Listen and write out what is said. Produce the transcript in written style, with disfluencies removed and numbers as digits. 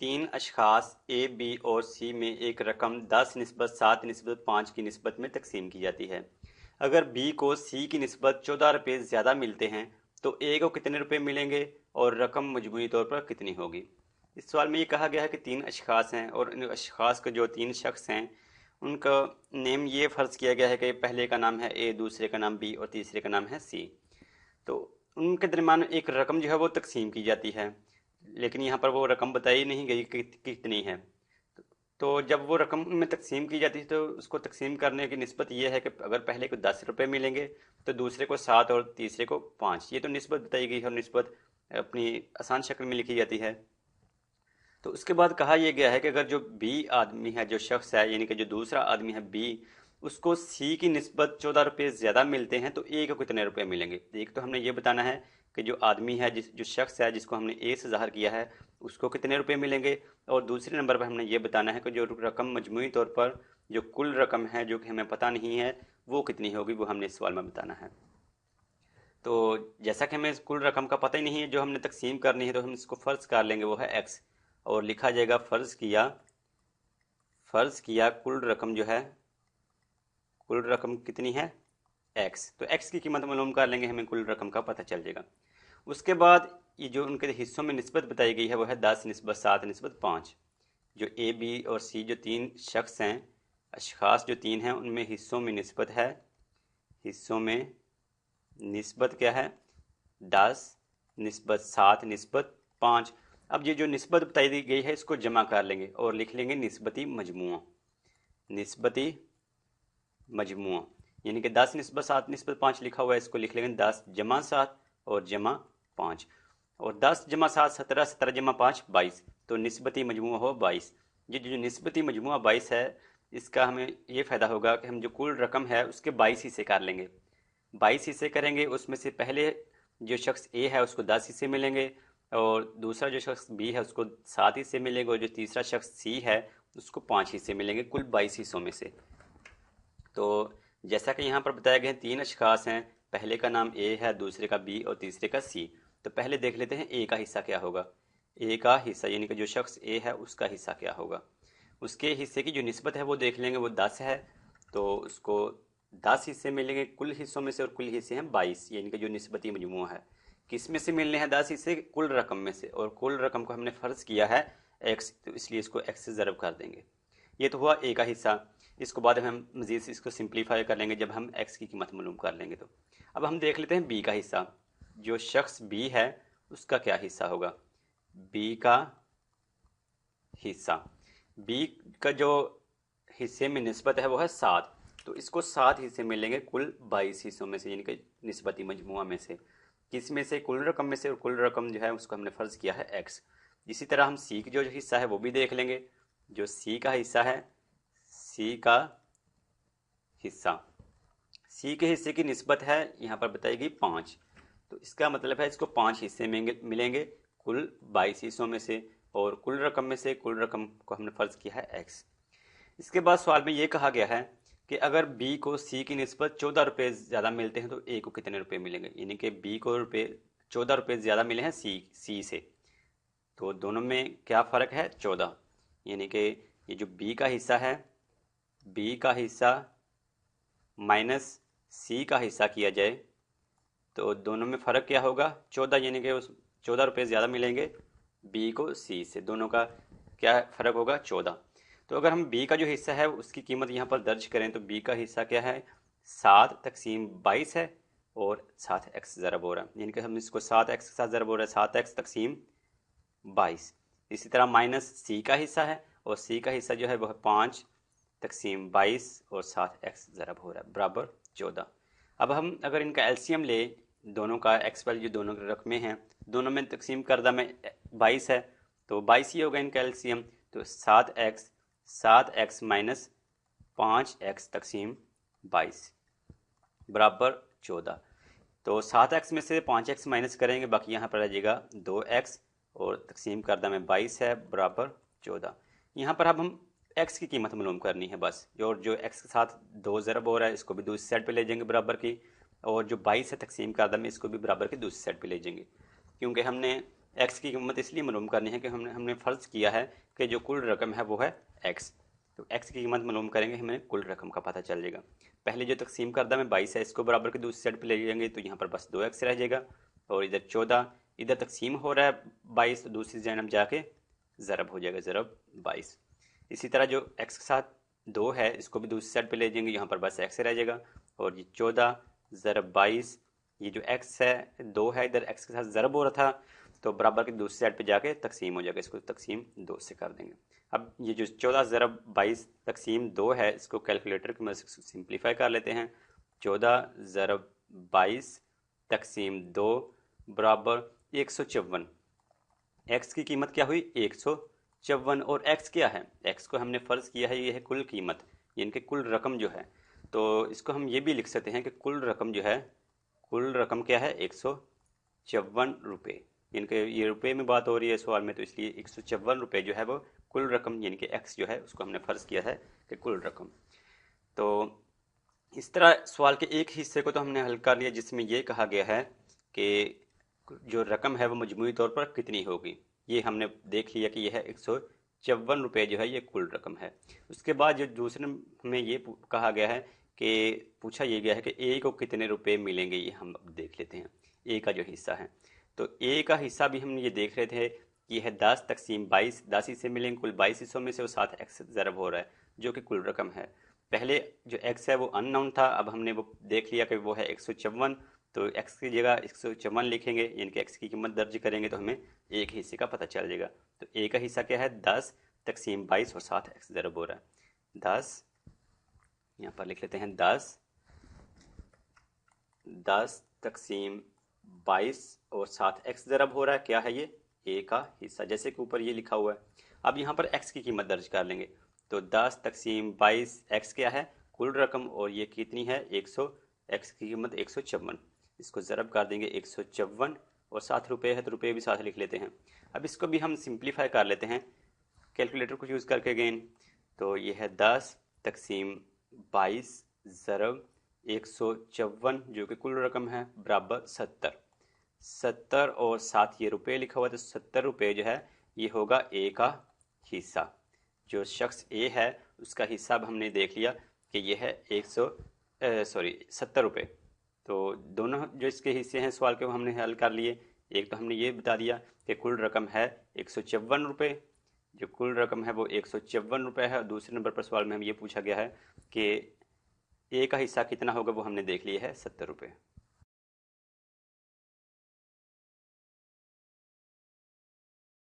तीन अशखास A B और सी में एक रकम 10 निस्बत 7 निस्बत 5 की निस्बत में तकसीम की जाती है। अगर बी को सी की निस्बत 14 रुपये ज़्यादा मिलते हैं तो ए को कितने रुपये मिलेंगे और रकम मजमूई तौर पर कितनी होगी। इस सवाल में ये कहा गया है कि तीन अशखास हैं और इन अशखास के जो तीन शख्स हैं उनका नेम ये फ़र्ज़ किया गया है कि पहले का नाम है ए, दूसरे का नाम बी और तीसरे का नाम है सी। तो उनके दरमियान एक रकम जो है वो तकसीम की जाती है, लेकिन यहाँ पर वो रकम बताई नहीं गई कि कितनी है। तो जब वो रकम में तकसीम की जाती है तो उसको तकसीम करने की निस्बत ये है कि अगर पहले को 10 रुपये मिलेंगे तो दूसरे को 7 और तीसरे को 5। ये तो निस्बत बताई गई है और निस्बत अपनी आसान शक्ल में लिखी जाती है। तो उसके बाद कहा यह गया है कि अगर जो बी आदमी है, जो शख्स है, यानी कि जो दूसरा आदमी है बी, उसको सी की निस्बत 14 रुपये ज़्यादा मिलते हैं तो ए को कितने रुपए मिलेंगे। एक तो हमने ये बताना है कि जो आदमी है, जो शख्स है जिसको हमने ए से ज़ाहिर किया है, उसको कितने रुपए मिलेंगे। और दूसरे नंबर पर हमने ये बताना है कि जो रकम मजमूई तौर पर जो कुल रकम है जो कि हमें पता नहीं है वो कितनी होगी, वो हमने इस सवाल में बताना है। तो जैसा कि हमें कुल रकम का पता ही नहीं है, जो हमने तकसीम करनी है, तो हम इसको फ़र्ज़ कर लेंगे वो है एक्स, और लिखा जाएगा फ़र्ज़ किया कुल रकम जो है, कुल रकम कितनी है एक्स। तो एक्स की कीमत मालूम कर लेंगे, हमें कुल रकम का पता चल जाएगा। उसके बाद ये जो उनके हिस्सों में निस्बत बताई गई है वो है 10 निस्बत 7 निस्बत 5। जो ए बी और सी जो तीन शख्स हैं, अशखास जो तीन हैं, उनमें हिस्सों में निस्बत है, हिस्सों में निस्बत क्या है 10 निस्बत 7 निस्बत 5। अब ये जो निस्बत बताई दी गई है इसको जमा कर लेंगे और लिख लेंगे निस्बती मजमुआ, निस्बती मजमुआ, यानी कि 10 निस्बत 7 निस्बत 5 लिखा हुआ है, इसको लिख लेंगे 10 जमा 7 और जमा 5। और 10 जमा 7 17, 17 जमा 5 22, तो निस्बती मजमुआ हो 22। ये जो निस्बती मजमुआ 22 है, इसका हमें ये फ़ायदा होगा कि हम जो कुल रकम है उसके 22 हिस्से कर लेंगे। 22 हिस्से करेंगे, उसमें से पहले जो शख्स ए है उसको 10 हिस्से मिलेंगे, और दूसरा जो शख्स बी है उसको 7 हिस्से मिलेंगे, और जो तीसरा शख्स सी है उसको 5 हिस्से मिलेंगे, कुल 22 हिस्सों में से। तो जैसा कि यहाँ पर बताया गया है तीन अशखास हैं, पहले का नाम ए है, दूसरे का बी और तीसरे का सी। तो पहले देख लेते हैं ए का हिस्सा क्या होगा। ए का हिस्सा यानी कि जो शख्स ए है उसका हिस्सा क्या होगा। उसके हिस्से की जो निस्बत है वो देख लेंगे, वो 10 है, तो उसको 10 हिस्से मिलेंगे कुल हिस्सों में से, और कुल हिस्से हैं 22, यानी कि जो निस्बती मजमूआ है। किस में से मिलने हैं 10 हिस्से, कुल रकम में से, और कुल रकम को हमने फ़र्ज़ किया है एक्स, तो इसलिए इसको एक्स से ज़रब कर देंगे। ये तो हुआ ए का हिस्सा। इसको बाद में हम मज़ीद इसको सिंप्लीफाई कर लेंगे जब हम एक्स की कीमत मालूम कर लेंगे। तो अब हम देख लेते हैं बी का हिस्सा। जो शख्स बी है उसका क्या हिस्सा होगा। बी का हिस्सा, बी का जो हिस्से में निस्बत है वो है 7, तो इसको 7 हिस्से मिलेंगे कुल 22 हिस्सों में से, यानी कि निस्बती मजमुआ में से। किस में से, कुल रकम में से, और कुल रकम जो है उसको हमने फ़र्ज़ किया है एक्स। इसी तरह हम सी की जो हिस्सा है वो भी देख लेंगे। जो सी का हिस्सा है, सी का हिस्सा, सी के हिस्से की निस्बत है यहाँ पर बताएगी 5, तो इसका मतलब है इसको 5 हिस्से मिलेंगे कुल 22 हिस्सों में से, और कुल रकम में से कुल रकम को हमने फ़र्ज़ किया है एक्स। इसके बाद सवाल में ये कहा गया है कि अगर बी को सी की निस्बत 14 रुपये ज़्यादा मिलते हैं तो ए को कितने रुपए मिलेंगे, यानी कि बी को 14 रुपये ज़्यादा मिले हैं सी से, तो दोनों में क्या फ़र्क है 14, यानी कि ये जो बी का हिस्सा है, बी का हिस्सा माइनस सी का हिस्सा किया जाए तो दोनों में फ़र्क क्या होगा 14, यानी कि उस 14 रुपये ज़्यादा मिलेंगे बी को सी से, दोनों का क्या फ़र्क होगा 14। तो अगर हम बी का जो हिस्सा है उसकी कीमत यहाँ पर दर्ज करें तो बी का हिस्सा क्या है 7 तकसीम 22 है, और 7 एक्स ज़रब हो रहा है, यानी कि हम इसको 7 एक्स के साथ ज़रब हो रहा है, 7 एक्स तकसीम 22। इसी तरह माइनस सी का हिस्सा है, और सी का हिस्सा जो है वह 5 तकसीम 22 और 7 एक्स ज़रब हो रहा है बराबर 14। अब हम अगर इनका एलसीएम ले, दोनों का एक्स वैल्यू दोनों के रकमें हैं, दोनों में तकसीम करदा में 22 है, तो 22 ही होगा इनका एलसीएम। तो 7 एक्स माइनस 5 एक्स तकसीम 22 बराबर 14। तो 7 एक्स में से 5 एक्स माइनस करेंगे, बाकी यहाँ पर आ जाएगा 2 एक्स, और तकसीम करदा में 22 है बराबर 14। यहाँ पर अब हम एक्स की कीमत मालूम करनी है बस, और जो एक्स के साथ 2 ज़रब हो रहा है इसको भी दूसरी साइड पे ले जाएंगे बराबर की, और जो 22 है तकसीम करदा में इसको भी बराबर की दूसरी साइड पे ले जाएंगे, क्योंकि हमने एक्स की कीमत इसलिए मालूम करनी है कि हमने फ़र्ज किया है कि जो कुल रकम है वो है एक्स। तो एक्स की कीमत मालूम करेंगे, हमें कुल रकम का पता चल जाएगा। पहले जो तकसीम करदा में 22 है, इसको बराबर के दूसरी साइड पे ले जाएंगे तो यहाँ पर बस 2x रह जाएगा। और इधर 14, इधर तकसीम हो रहा है 22, तो दूसरी जानब जाके ज़रब हो जाएगा, ज़रब 22। इसी तरह जो x के साथ 2 है, इसको भी दूसरी साइड पे ले जाएंगे, यहाँ पर बस x रह जाएगा। और ये 14 ज़रब 22, ये जो x है 2 है, इधर x के साथ ज़रब हो रहा था, तो बराबर की दूसरी साइड पे जाके तकसीम हो जाएगा, इसको तकसीम 2 से कर देंगे। अब ये जो 14 ज़रब 22 तकसीम 2 है, इसको कैलकुलेटर की मदद से सिंप्लीफाई कर लेते हैं। 14 ज़रब 22 तकसीम 2 बराबर 154। एक्स की कीमत क्या हुई 154, और एक्स क्या है, एक्स को हमने फ़र्ज़ किया है ये है कुल कीमत, यानी कि कुल रकम जो है। तो इसको हम ये भी लिख सकते हैं कि कुल रकम जो है, कुल रकम क्या है 154 रुपये, यानी कि ये रुपये में बात हो रही है सवाल में, तो इसलिए 154 रुपये जो है वो कुल रकम, यानी कि एक्स जो है उसको हमने फ़र्ज़ किया है कि कुल रकम। तो इस तरह सवाल के एक हिस्से को तो हमने हल कर लिया जिसमें ये कहा गया है कि जो रकम है वो मजमूई तौर पर कितनी होगी। ये हमने देख लिया कि यह है 154 रुपये जो है ये कुल रकम है। उसके बाद जो दूसरे में ये कहा गया है कि पूछा ये गया है कि ए को कितने रुपए मिलेंगे, ये हम अब देख लेते हैं। ए का जो हिस्सा है, तो ए का हिस्सा भी हम ये देख रहे थे कि यह 10 तकसीम 22, 10 हिस्से मिलेंगे, कुल 22 हिस्सों में से वो 7 एक्स ज़रब हो रहा है जो कि कुल रकम है। पहले जो एक्स है वो अननोन था, अब हमने वो देख लिया कि वो है 154, तो x की जगह 154 लिखेंगे, यानी कि x की कीमत दर्ज करेंगे तो हमें ए के हिस्से का पता चल जाएगा। तो ए का हिस्सा क्या है 10 तकसीम 22 और 7 x ज़रब हो रहा है। 10 यहाँ पर लिख लेते हैं 10 तकसीम 22 और 7 x ज़रब हो रहा है, क्या है ये ए का हिस्सा, जैसे कि ऊपर ये लिखा हुआ है। अब यहाँ पर x की कीमत दर्ज कर लेंगे, तो 10 तकसीम 22 x क्या है कुल रकम, और ये कितनी है 100, x की कीमत 154, इसको ज़रब कर देंगे 154, और 7 रुपये है तो रुपये भी साथ लिख लेते हैं। अब इसको भी हम सिंप्लीफाई कर लेते हैं कैलकुलेटर को यूज़ करके अगेन। तो ये है 10 तकसीम 22 ज़रब 154 जो कि कुल रकम है बराबर 70 और 7 ये रुपये लिखा हुआ है, तो 70 रुपये जो है ये होगा ए का हिस्सा। जो शख्स ए है उसका हिस्सा अब हमने देख लिया कि ये है 70 रुपये। तो दोनों जो इसके हिस्से हैं सवाल के वो हमने हल कर लिए। एक तो हमने ये बता दिया कि कुल रकम है 154 रुपये, जो कुल रकम है वो 154 रुपये है। दूसरे नंबर पर सवाल में हम ये पूछा गया है कि ए का हिस्सा कितना होगा, वो हमने देख लिया है 70 रुपये।